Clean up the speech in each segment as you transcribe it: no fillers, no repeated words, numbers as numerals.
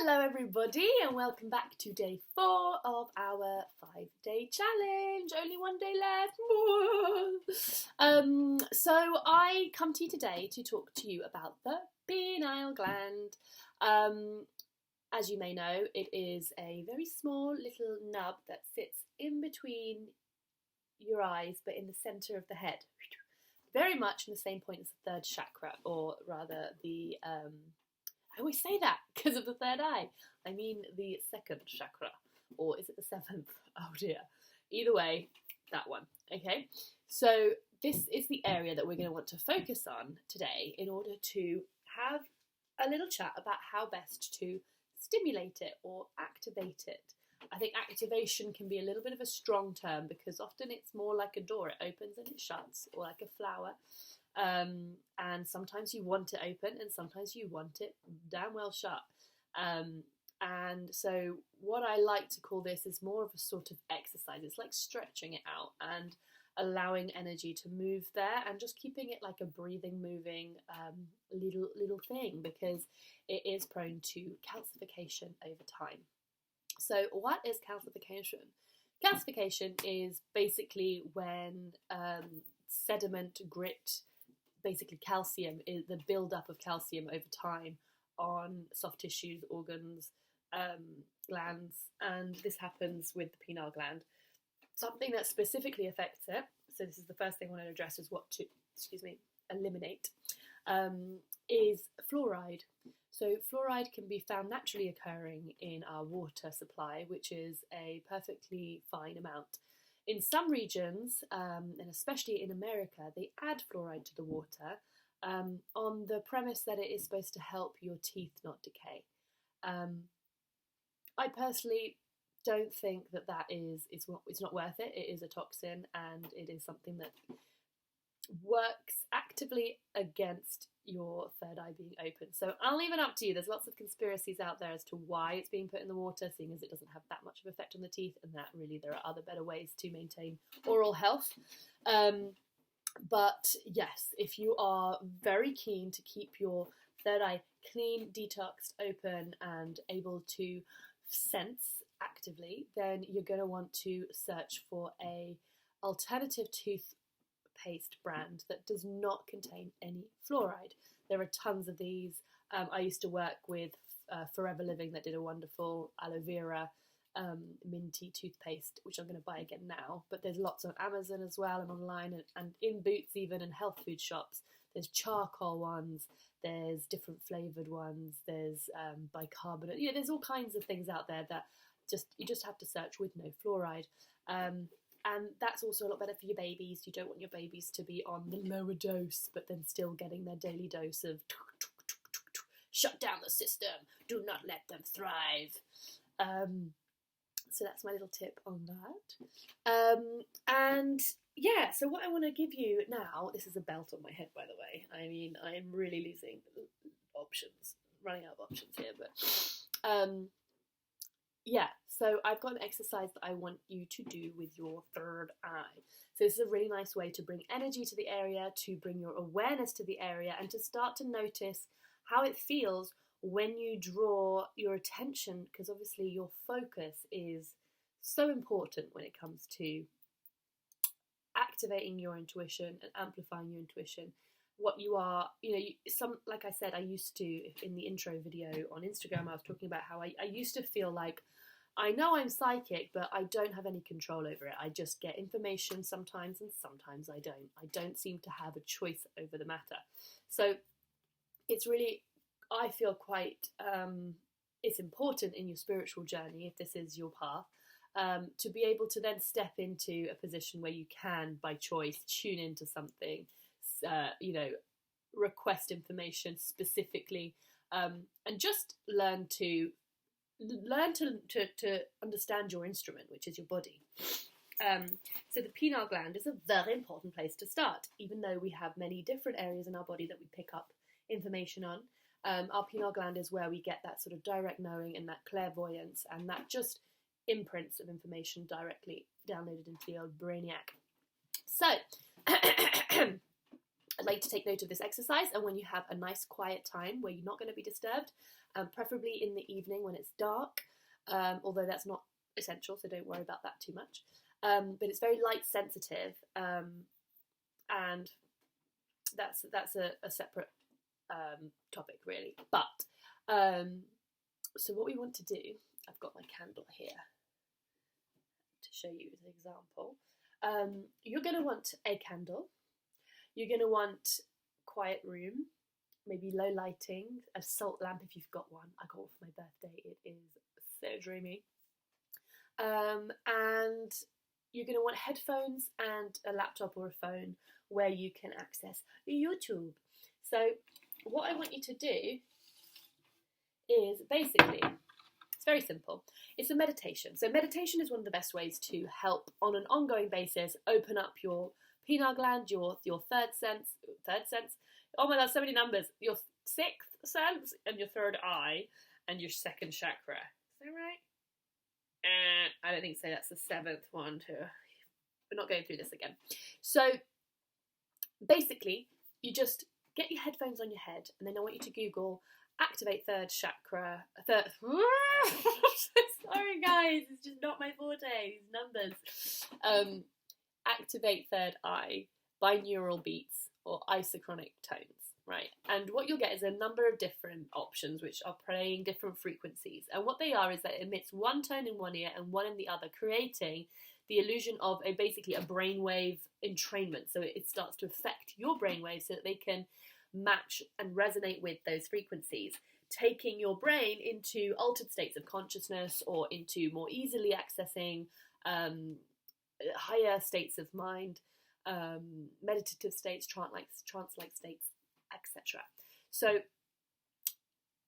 Hello everybody and welcome back to day 4 of our 5-day challenge. Only one day left. So I come to you today to talk to you about the pineal gland. As you may know, it is a very small little nub that sits in between your eyes but in the centre of the head. Very much in the same point as the third chakra, or rather the I always say that because of the third eye. I mean the second chakra. Or is it the seventh? Oh dear. Either way, that one. Okay? So this is the area that we're going to want to focus on today in order to have a little chat about how best to stimulate it or activate it. I think activation can be a little bit of a strong term because often it's more like a door. It opens and it shuts, or like a flower. And sometimes you want it open and sometimes you want it damn well shut. And so what I like to call this is more of a sort of exercise. It's like stretching it out and allowing energy to move there and just keeping it like a breathing, moving little thing, because it is prone to calcification over time. So what is calcification? Calcification is basically when sediment, grit, basically calcium, is the build-up of calcium over time on soft tissues, organs, glands, and this happens with the pineal gland. Something that specifically affects it, so this is the first thing I want to address, is what to, eliminate, is fluoride. So fluoride can be found naturally occurring in our water supply, which is a perfectly fine amount. In some regions, and especially in America, they add fluoride to the water on the premise that it is supposed to help your teeth not decay. I personally don't think that it's not worth it. It is a toxin and it is something that works actively against your third eye being open. So I'll leave it up to you. There's lots of conspiracies out there as to why it's being put in the water, seeing as it doesn't have that much of effect on the teeth, and that really there are other better ways to maintain oral health. But yes, if you are very keen to keep your third eye clean, detoxed, open, and able to sense actively, then you're going to want to search for a alternative toothpaste brand that does not contain any fluoride. There are tons of these. I used to work with Forever Living that did a wonderful aloe vera minty toothpaste, which I'm going to buy again now, but there's lots on Amazon as well, and online, and in Boots even, and health food shops. There's charcoal ones, there's different flavoured ones, there's bicarbonate, there's all kinds of things out there that you just have to search with no fluoride. And that's also a lot better for your babies. You don't want your babies to be on the lower dose, but then still getting their daily dose of shut down the system, do not let them thrive. So that's my little tip on that. And yeah, so what I want to give you now, this is a belt on my head, by the way. I mean, I am really losing options, running out of options here, but yeah, so I've got an exercise that I want you to do with your third eye. So this is a really nice way to bring energy to the area, to bring your awareness to the area, and to start to notice how it feels when you draw your attention, because obviously your focus is so important when it comes to activating your intuition and amplifying your intuition. What you are, like I said, I used to, in the intro video on Instagram, I was talking about how I used to feel like I know I'm psychic, but I don't have any control over it. I just get information sometimes and sometimes I don't. I don't seem to have a choice over the matter. So it's really, I feel quite, it's important in your spiritual journey, if this is your path, to be able to then step into a position where you can, by choice, tune into something, request information specifically, and just learn to understand your instrument, which is your body. So the pineal gland is a very important place to start, even though we have many different areas in our body that we pick up information on. Our pineal gland is where we get that sort of direct knowing and that clairvoyance and that just imprints of information directly downloaded into the old brainiac. So I'd like you to take note of this exercise, and when you have a nice quiet time where you're not going to be disturbed, preferably in the evening when it's dark, although that's not essential, so don't worry about that too much. But it's very light sensitive, and that's a separate topic really. But so what we want to do, I've got my candle here to show you as an example. You're going to want a candle. You're going to want quiet room, maybe low lighting, a salt lamp if you've got one. I got one for my birthday. It is so dreamy. And you're going to want headphones and a laptop or a phone where you can access YouTube. So what I want you to do is basically, it's very simple. It's a meditation. So meditation is one of the best ways to help on an ongoing basis open up your pineal gland, your third sense. Oh my God, so many numbers. Your sixth sense and your third eye and your second chakra. Is that right? I don't think so. That's the seventh one too. We're not going through this again. So basically, you just get your headphones on your head, and then I want you to Google activate third chakra. Sorry guys, it's just not my forte, these numbers. Activate third eye, binaural beats, or isochronic tones, right? And what you'll get is a number of different options which are playing different frequencies. And what they are is that it emits one tone in one ear and one in the other, creating the illusion of basically a brainwave entrainment. So it starts to affect your brainwaves so that they can match and resonate with those frequencies, taking your brain into altered states of consciousness or into more easily accessing higher states of mind, meditative states, trance-like states, etc. So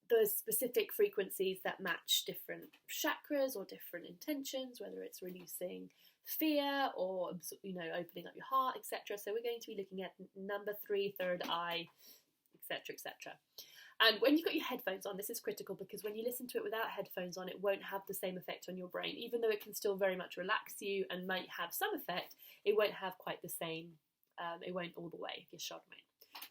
the specific frequencies that match different chakras or different intentions, whether it's releasing fear or opening up your heart, etc. So we're going to be looking at number 3, third eye, etc., etc. And when you've got your headphones on, this is critical because when you listen to it without headphones on, it won't have the same effect on your brain. Even though it can still very much relax you and might have some effect, it won't have quite the same, it won't all the way if you're shadowing.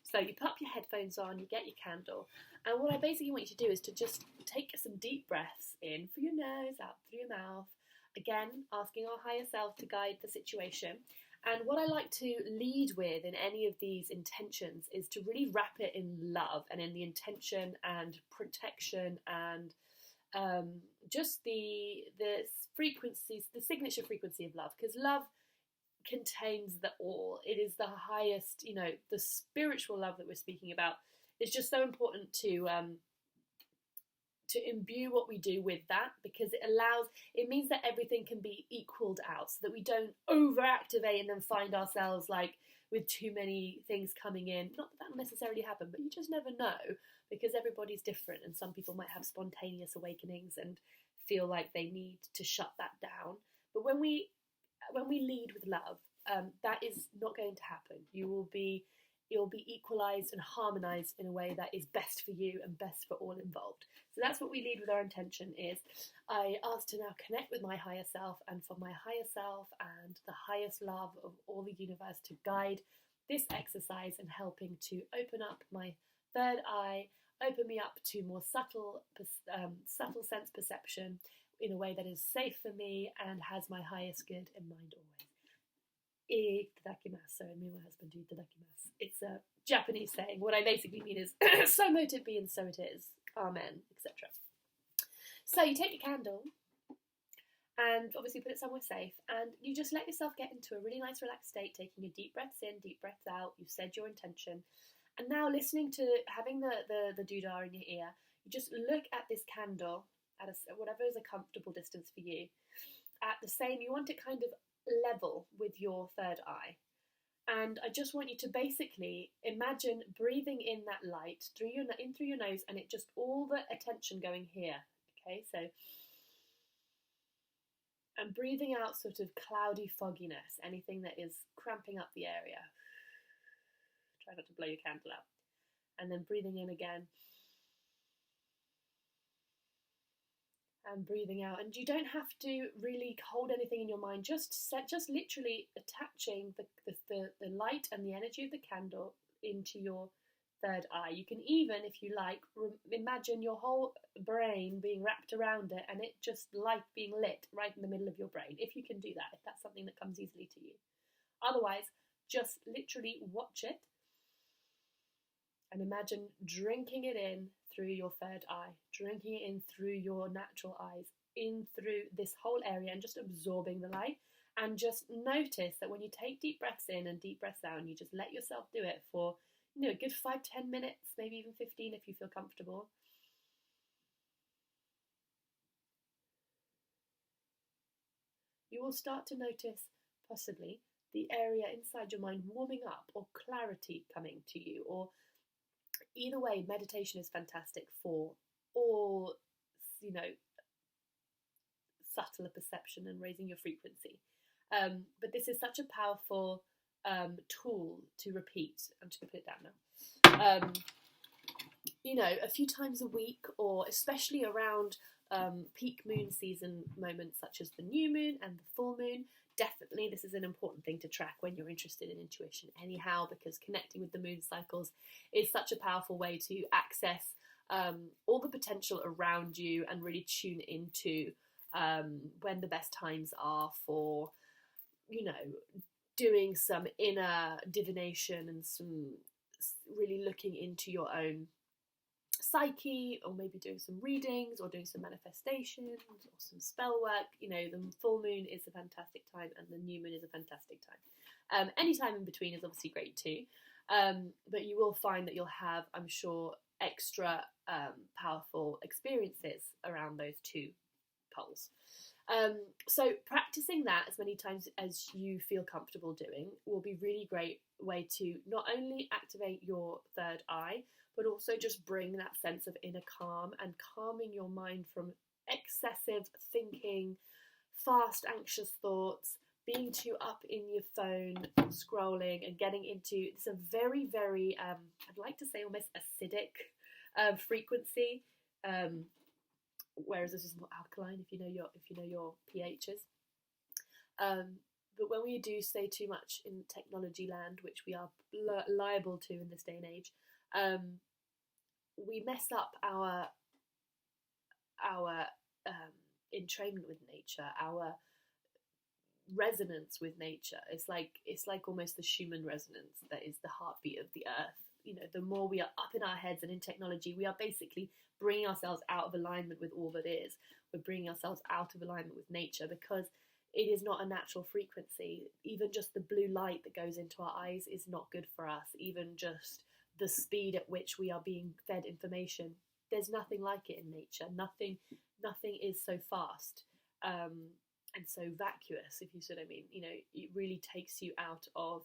So you put up your headphones on, you get your candle, and what I basically want you to do is to just take some deep breaths in through your nose, out through your mouth, again, asking our higher self to guide the situation. And what I like to lead with in any of these intentions is to really wrap it in love and in the intention and protection and just the frequencies, the signature frequency of love, because love contains the all. It is the highest, the spiritual love that we're speaking about. It's just so important to imbue what we do with that, because it means that everything can be equaled out so that we don't overactivate and then find ourselves like with too many things coming in. Not that will necessarily happen, but you just never know, because everybody's different and some people might have spontaneous awakenings and feel like they need to shut that down. But when we lead with love, that is not going to happen. You'll be equalized and harmonized in a way that is best for you and best for all involved. So that's what we lead with our intention is, I ask to now connect with my higher self, and for my higher self and the highest love of all the universe to guide this exercise and helping to open up my third eye, open me up to more subtle sense perception in a way that is safe for me and has my highest good in mind always. Itadakimasu. So me and my husband do itadakimasu. It's a Japanese saying. What I basically mean is, so mote it be and so it is. Amen, etc. So you take your candle and obviously put it somewhere safe, and you just let yourself get into a really nice relaxed state, taking your deep breaths in, deep breaths out. You've said your intention, and now listening to having the doodah in your ear, you just look at this candle at whatever is a comfortable distance for you. At the same, you want it kind of level with your third eye. And I just want you to basically imagine breathing in that light through your nose, and it just all the attention going here. Okay, so and breathing out sort of cloudy fogginess, anything that is cramping up the area. Try not to blow your candle out. And then breathing in again. And breathing out, and you don't have to really hold anything in your mind. Just literally attaching the light and the energy of the candle into your third eye. You can even, if you like, imagine your whole brain being wrapped around it and it just light being lit right in the middle of your brain, if you can do that, if that's something that comes easily to you. Otherwise, just literally watch it and imagine drinking it in through your third eye, drinking it in through your natural eyes, in through this whole area, and just absorbing the light. And just notice that when you take deep breaths in and deep breaths out, and you just let yourself do it for, a good 5-10 minutes, maybe even 15 if you feel comfortable. You will start to notice, possibly, the area inside your mind warming up, or clarity coming to you, or either way, meditation is fantastic for all, subtler perception and raising your frequency. But this is such a powerful tool to repeat. I'm just going to put it down now. A few times a week, or especially around peak moon season moments such as the new moon and the full moon. Definitely this is an important thing to track when you're interested in intuition anyhow, because connecting with the moon cycles is such a powerful way to access all the potential around you and really tune into when the best times are for, doing some inner divination and some really looking into your own psyche, or maybe doing some readings or doing some manifestations or some spell work. The full moon is a fantastic time and the new moon is a fantastic time. Any time in between is obviously great too, but you will find that you'll have, I'm sure, extra powerful experiences around those two poles. So practicing that as many times as you feel comfortable doing will be really great way to not only activate your third eye, but also just bring that sense of inner calm and calming your mind from excessive thinking, fast, anxious thoughts, being too up in your phone, scrolling, and getting into, it's a very, very, I'd like to say almost acidic frequency, whereas this is more alkaline if you know your pHs. But when we do stay too much in technology land, which we are liable to in this day and age, we mess up our entrainment with nature, our resonance with nature. It's like almost the Schumann resonance that is the heartbeat of the earth. The more we are up in our heads and in technology, we are basically bringing ourselves out of alignment with all that is. We're bringing ourselves out of alignment with nature, because it is not a natural frequency. Even just the blue light that goes into our eyes is not good for us. Even just the speed at which we are being fed information, there's nothing like it in nature. Nothing is so fast and so vacuous, if you see what I mean. It really takes you out of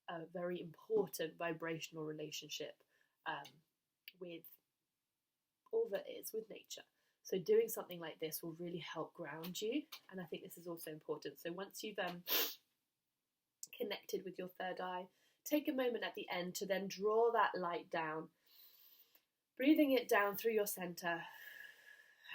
a very important vibrational relationship with all that is, with nature. So doing something like this will really help ground you, and I think this is also important. So once you've connected with your third eye, take a moment at the end to then draw that light down, breathing it down through your center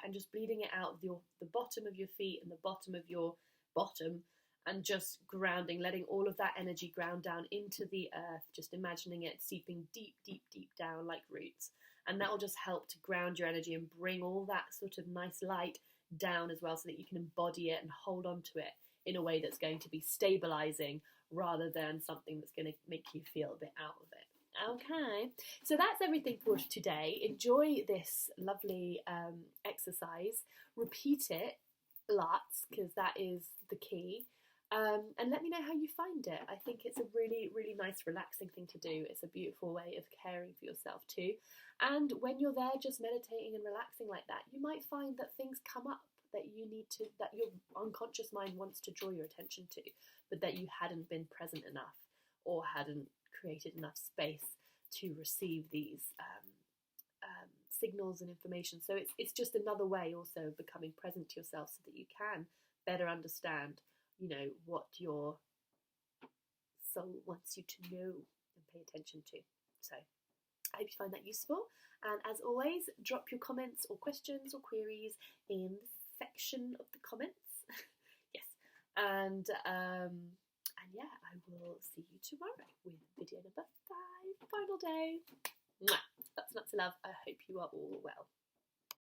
and just bleeding it out the bottom of your feet and the bottom of your bottom, and just grounding, letting all of that energy ground down into the earth, just imagining it seeping deep, deep, deep down like roots. And that will just help to ground your energy and bring all that sort of nice light down as well, so that you can embody it and hold on to it in a way that's going to be stabilizing rather than something that's going to make you feel a bit out of it. Okay, so that's everything for today. Enjoy this lovely exercise. Repeat it lots, because that is the key. And let me know how you find it. I think it's a really, really nice, relaxing thing to do. It's a beautiful way of caring for yourself too. And when you're there just meditating and relaxing like that, you might find that things come up that your unconscious mind wants to draw your attention to, but that you hadn't been present enough or hadn't created enough space to receive these signals and information. So it's just another way also of becoming present to yourself, so that you can better understand what your soul wants you to know and pay attention to. So I hope you find that useful, and as always, drop your comments or questions or queries in the section of the comments. Yes, and And yeah, I will see you tomorrow with video number 5, final day. Mwah! That's lots of love. I hope you are all well.